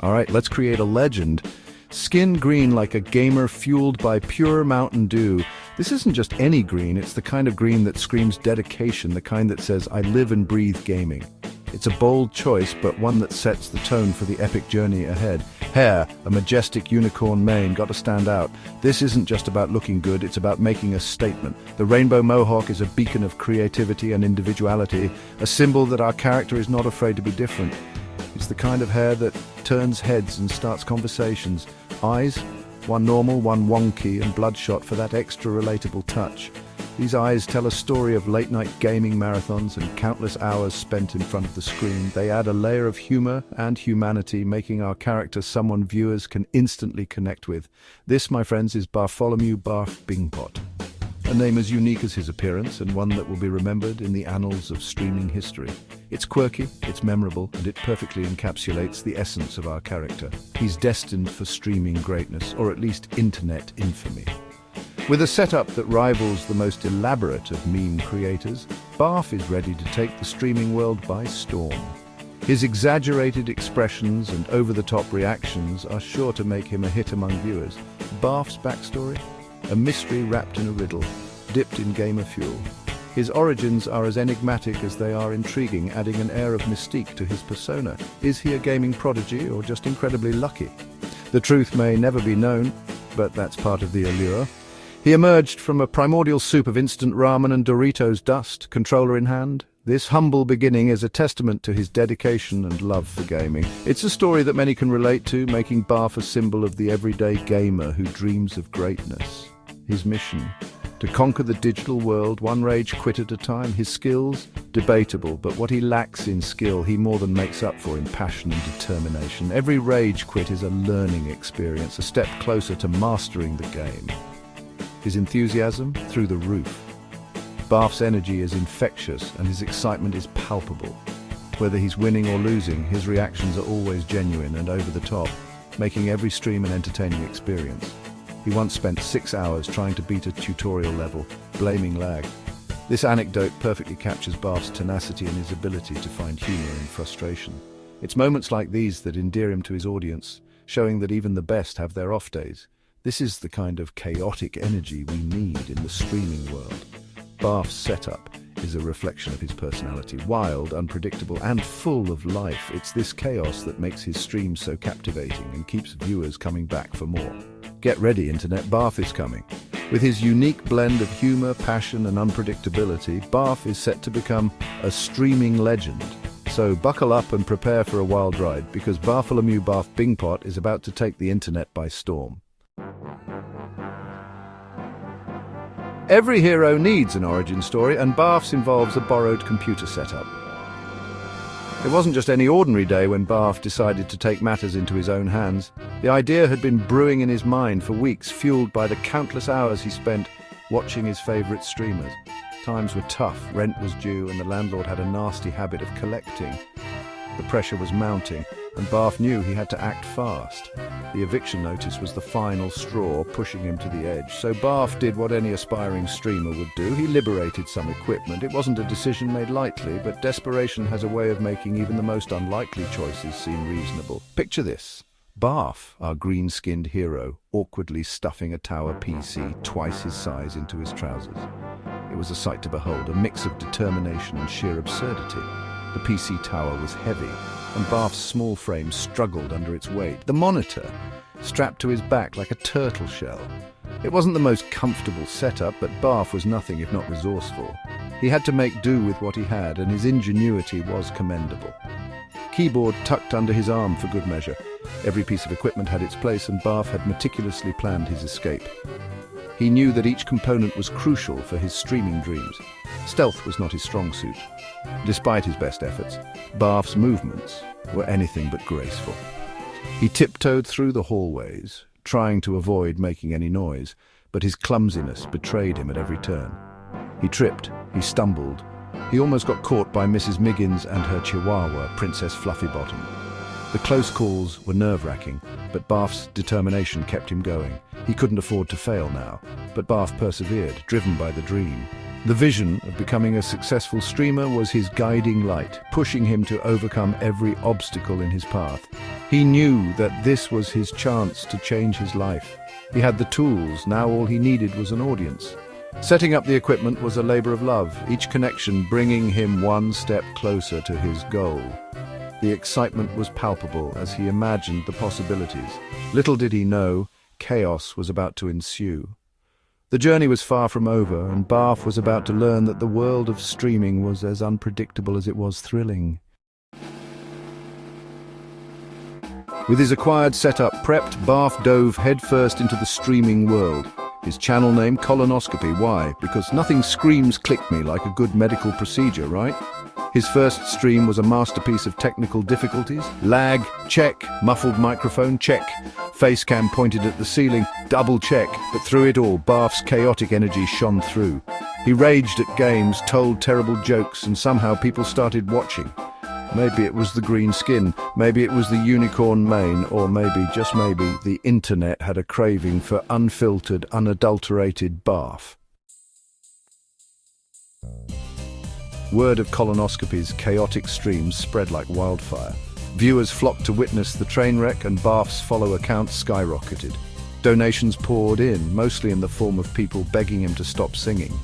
All right, let's create a legend. Skin green like a gamer fueled by pure Mountain Dew. This isn't just any green, it's the kind of green that screams dedication, the kind that says, I live and breathe gaming. It's a bold choice, but one that sets the tone for the epic journey ahead. Hair, a majestic unicorn mane, got to stand out. This isn't just about looking good, it's about making a statement. The rainbow mohawk is a beacon of creativity and individuality, a symbol that our character is not afraid to be different. It's the kind of hair that turns heads and starts conversations. Eyes, one normal, one wonky and bloodshot for that extra relatable touch. These eyes tell a story of late-night gaming marathons and countless hours spent in front of the screen. They add a layer of humor and humanity, making our character someone viewers can instantly connect with. This, my friends, is Bartholomew Barf Bingpot, a name as unique as his appearance and one that will be remembered in the annals of streaming history. It's quirky, it's memorable, and it perfectly encapsulates the essence of our character. He's destined for streaming greatness, or at least internet infamy. With a setup that rivals the most elaborate of meme creators, Barf is ready to take the streaming world by storm. His exaggerated expressions and over-the-top reactions are sure to make him a hit among viewers. Barf's backstory? A mystery wrapped in a riddle, dipped in gamer fuel. His origins are as enigmatic as they are intriguing, adding an air of mystique to his persona. Is he a gaming prodigy or just incredibly lucky? The truth may never be known, but that's part of the allure. He emerged from a primordial soup of instant ramen and Doritos dust, controller in hand. This humble beginning is a testament to his dedication and love for gaming. It's a story that many can relate to, making Barf a symbol of the everyday gamer who dreams of greatness. His mission: to conquer the digital world, one rage quit at a time. His skills? Debatable, but what he lacks in skill, he more than makes up for in passion and determination. Every rage quit is a learning experience, a step closer to mastering the game. His enthusiasm? Through the roof. Barf's energy is infectious and his excitement is palpable. Whether he's winning or losing, his reactions are always genuine and over the top, making every stream an entertaining experience. He once spent 6 hours trying to beat a tutorial level, blaming lag. This anecdote perfectly captures Barf's tenacity and his ability to find humor in frustration. It's moments like these that endear him to his audience, showing that even the best have their off days. This is the kind of chaotic energy we need in the streaming world. Barf's setup is a reflection of his personality, wild, unpredictable, and full of life. It's this chaos that makes his streams so captivating and keeps viewers coming back for more. Get ready, Internet, Barf is coming. With his unique blend of humor, passion, and unpredictability, Barf is set to become a streaming legend. So buckle up and prepare for a wild ride, because Bartholomew Barf Bingpot is about to take the Internet by storm. Every hero needs an origin story, and Barf's involves a borrowed computer setup. It wasn't just any ordinary day when Barf decided to take matters into his own hands. The idea had been brewing in his mind for weeks, fueled by the countless hours he spent watching his favorite streamers. Times were tough, rent was due, and the landlord had a nasty habit of collecting. The pressure was mounting, and Barf knew he had to act fast. The eviction notice was the final straw, pushing him to the edge. So Barf did what any aspiring streamer would do. He liberated some equipment. It wasn't a decision made lightly, but desperation has a way of making even the most unlikely choices seem reasonable. Picture this. Barf, our green-skinned hero, awkwardly stuffing a tower PC twice his size into his trousers. It was a sight to behold, a mix of determination and sheer absurdity. The PC tower was heavy, and Barf's small frame struggled under its weight. The monitor, strapped to his back like a turtle shell. It wasn't the most comfortable setup, but Barf was nothing if not resourceful. He had to make do with what he had, and his ingenuity was commendable. Keyboard tucked under his arm for good measure. Every piece of equipment had its place, and Barf had meticulously planned his escape. He knew that each component was crucial for his streaming dreams. Stealth was not his strong suit. Despite his best efforts, Barf's movements were anything but graceful. He tiptoed through the hallways, trying to avoid making any noise, but his clumsiness betrayed him at every turn. He tripped, he stumbled. He almost got caught by Mrs. Miggins and her chihuahua, Princess Fluffybottom. The close calls were nerve-wracking, but Barf's determination kept him going. He couldn't afford to fail now, but Barf persevered, driven by the dream. The vision of becoming a successful streamer was his guiding light, pushing him to overcome every obstacle in his path. He knew that this was his chance to change his life. He had the tools, now all he needed was an audience. Setting up the equipment was a labor of love, each connection bringing him one step closer to his goal. The excitement was palpable as he imagined the possibilities. Little did he know, chaos was about to ensue. The journey was far from over, and Barf was about to learn that the world of streaming was as unpredictable as it was thrilling. With his acquired setup prepped, Barf dove headfirst into the streaming world. His channel name, Colonoscopy. Why? Because nothing screams "click me" like a good medical procedure, right? His first stream was a masterpiece of technical difficulties. Lag, check. Muffled microphone, check. Face cam pointed at the ceiling, double check. But through it all, Barf's chaotic energy shone through. He raged at games, told terrible jokes, and somehow people started watching. Maybe it was the green skin, maybe it was the unicorn mane, or maybe, just maybe, the internet had a craving for unfiltered, unadulterated Barf. Word of Colonoscopy's chaotic streams spread like wildfire. Viewers flocked to witness the train wreck, and Barf's follow accounts skyrocketed. Donations poured in, mostly in the form of people begging him to stop singing.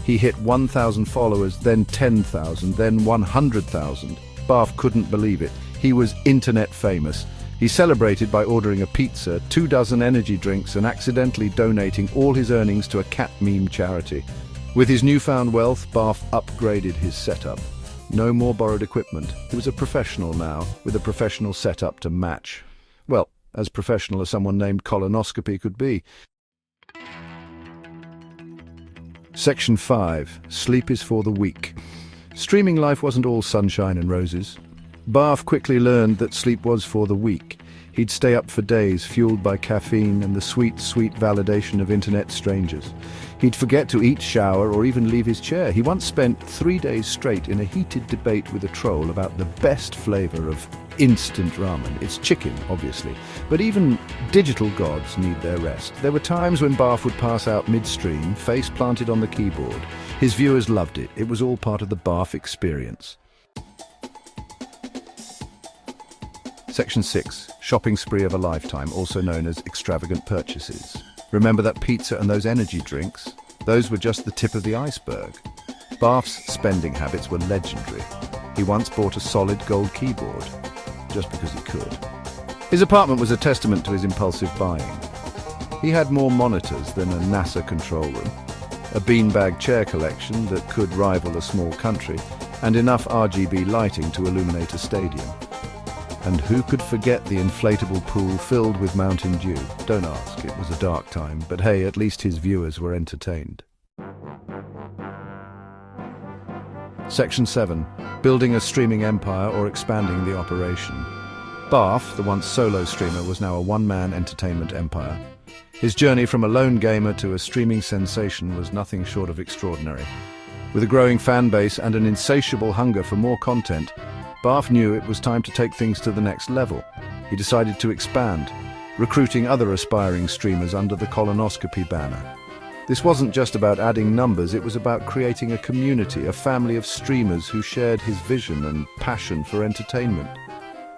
He hit 1,000 followers, then 10,000, then 100,000. Barf couldn't believe it. He was internet famous. He celebrated by ordering a pizza, 24 energy drinks, and accidentally donating all his earnings to a cat meme charity. With his newfound wealth, Barf upgraded his setup. No more borrowed equipment. He was a professional now, with a professional setup to match. Well, as professional as someone named Colonoscopy could be. Section 5. Sleep is for the weak. Streaming life wasn't all sunshine and roses. Barf quickly learned that sleep was for the weak. He'd stay up for days, fueled by caffeine and the sweet, sweet validation of internet strangers. He'd forget to eat, shower, or even leave his chair. He once spent 3 days straight in a heated debate with a troll about the best flavor of instant ramen. It's chicken, obviously, but even digital gods need their rest. There were times when Barf would pass out midstream, face planted on the keyboard. His viewers loved it. It was all part of the Barf experience. Section 6. Shopping spree of a lifetime, also known as extravagant purchases. Remember that pizza and those energy drinks? Those were just the tip of the iceberg. Barf's spending habits were legendary. He once bought a solid gold keyboard, just because he could. His apartment was a testament to his impulsive buying. He had more monitors than a NASA control room, a beanbag chair collection that could rival a small country, and enough RGB lighting to illuminate a stadium. And who could forget the inflatable pool filled with Mountain Dew? Don't ask, it was a dark time, but hey, at least his viewers were entertained. Section 7. Building a streaming empire or expanding the operation. Barf, the once solo streamer, was now a one-man entertainment empire. His journey from a lone gamer to a streaming sensation was nothing short of extraordinary. With a growing fan base and an insatiable hunger for more content, Barf knew it was time to take things to the next level. He decided to expand, recruiting other aspiring streamers under the Colonoscopy banner. This wasn't just about adding numbers, it was about creating a community, a family of streamers who shared his vision and passion for entertainment.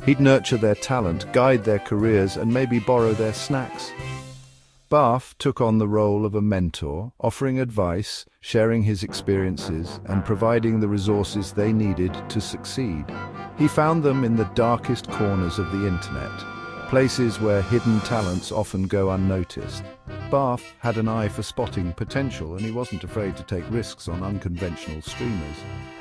He'd nurture their talent, guide their careers, and maybe borrow their snacks. Barf took on the role of a mentor, offering advice, sharing his experiences, and providing the resources they needed to succeed. He found them in the darkest corners of the internet, places where hidden talents often go unnoticed. Barf had an eye for spotting potential, and he wasn't afraid to take risks on unconventional streamers.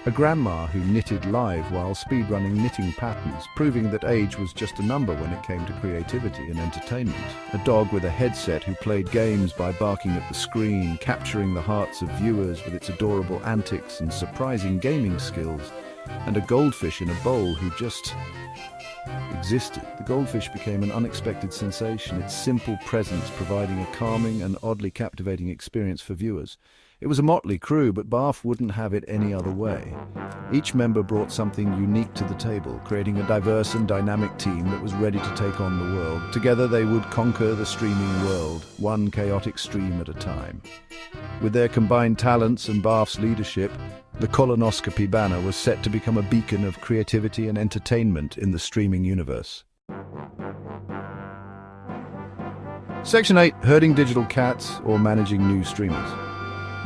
A grandma who knitted live while speedrunning knitting patterns, proving that age was just a number when it came to creativity and entertainment. A dog with a headset who played games by barking at the screen, capturing the hearts of viewers with its adorable antics and surprising gaming skills. And a goldfish in a bowl who just existed. The goldfish became an unexpected sensation, its simple presence providing a calming and oddly captivating experience for viewers. It was a motley crew, but Barf wouldn't have it any other way. Each member brought something unique to the table, creating a diverse and dynamic team that was ready to take on the world. Together they would conquer the streaming world, one chaotic stream at a time. With their combined talents and Barf's leadership, the Colonoscopy banner was set to become a beacon of creativity and entertainment in the streaming universe. Section 8, herding digital cats or managing new streamers.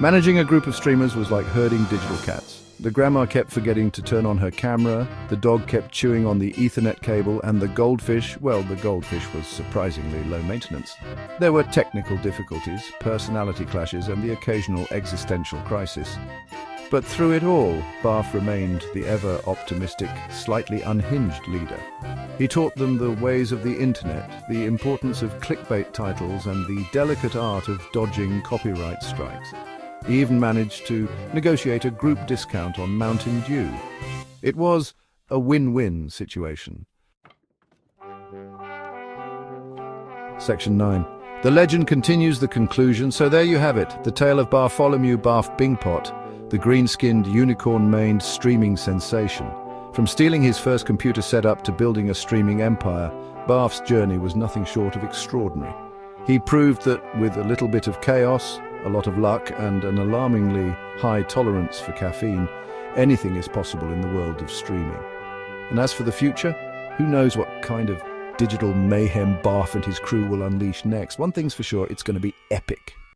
Managing a group of streamers was like herding digital cats. The grandma kept forgetting to turn on her camera, the dog kept chewing on the Ethernet cable, and the goldfish was surprisingly low maintenance. There were technical difficulties, personality clashes, and the occasional existential crisis. But through it all, Barf remained the ever-optimistic, slightly unhinged leader. He taught them the ways of the internet, the importance of clickbait titles, and the delicate art of dodging copyright strikes. He even managed to negotiate a group discount on Mountain Dew. It was a win-win situation. Section 9. The legend continues the conclusion, so there you have it, the tale of Bartholomew Barf Bingpot, the green-skinned, unicorn-maned streaming sensation. From stealing his first computer setup to building a streaming empire, Barf's journey was nothing short of extraordinary. He proved that with a little bit of chaos, a lot of luck, and an alarmingly high tolerance for caffeine, anything is possible in the world of streaming. And as for the future, who knows what kind of digital mayhem Barf and his crew will unleash next. One thing's for sure, it's going to be epic.